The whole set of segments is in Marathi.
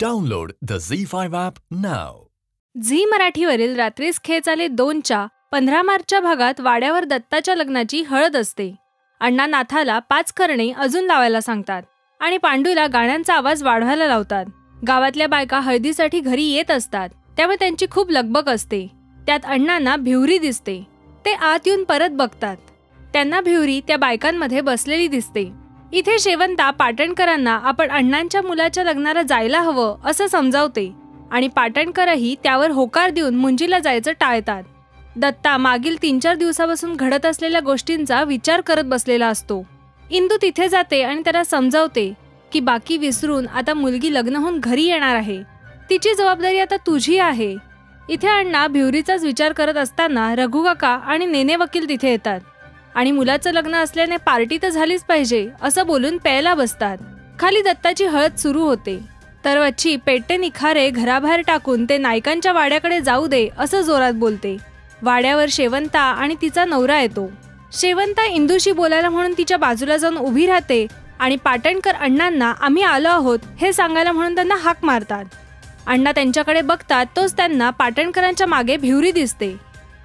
Download the ZEE5 app now. Zee मराठीवरील रात्रीस खेळ चाले 2च्या 15 मार्चच्या भागात वाड्यावर दत्ताच्या लग्नाची हळद असते. अण्णा नाथाला 5 करणे अजून लावायला सांगतात आणि पांडूला गाण्यांचा आवाज वाढवायला लावतात. गावातल्या बायका हळदीसाठी घरी येत असतात, त्यामुळे त्यांची खूप लगबग असते. त्यात अण्णांना भिवरी दिसते. ते आत येऊन परत बघतात. त्यांना भिवरी त्या बायकांमध्ये बसलेली दिसते. इथे शेवंता पाटणकरांना आपण अण्णांच्या मुलाच्या लग्नाला जायला हवं असं समजावते आणि पाटणकरही त्यावर होकार देऊन मुंजीला जायचं टाळतात. दत्ता मागील 3-4 दिवसापासून घडत असलेल्या गोष्टींचा विचार करत बसलेला असतो. इंदू तिथे जाते आणि त्याला समजावते की बाकी विसरून आता मुलगी लग्न होऊन घरी येणार आहे. तिची जबाबदारी आता तुझी आहे. इथे अण्णा भिवरीचाच विचार करत असताना रघुकाका आणि नेने वकील तिथे येतात आणि मुलाचं लग्न असल्याने पार्टी तर झालीच पाहिजे असं बोलून प्यायला बसतात. खाली दत्ताची हळद सुरू होते तर वच्ची पेट्टे निखारे घराबाहेर टाकून ते नायकांच्या वाड्याकडे जाऊ दे असं जोरात बोलते. वाड्यावर शेवंता आणि तिचा नवरा येतो. शेवंता इंदूशी बोलायला म्हणून तिच्या बाजूला जाऊन उभी राहते आणि पाटणकर अण्णांना आम्ही आलो आहोत हे सांगायला म्हणून त्यांना हाक मारतात. अण्णा त्यांच्याकडे बघतात तोच त्यांना पाटणकरांच्या मागे भिवरी दिसते.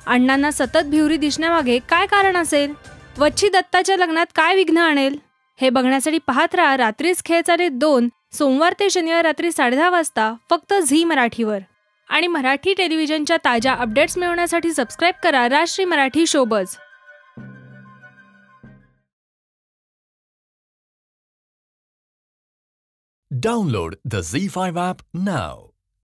अण्णांना सतत भिवरी दिसण्यामागे काय कारण असेल? वच्छी दत्ताच्या लग्नात काय विघ्न आणेल? हे बघण्यासाठी पाहत राहा रात्रीस खेळ चाले 2 सोमवार ते शनिवार रात्री 10:30 वाजता फक्त झी मराठीवर. आणि मराठी टेलिव्हिजनच्या ताज्या अपडेट्स मिळवण्यासाठी सबस्क्राईब करा राष्ट्रीय Marathi showbiz. Download the ZEE5 app now.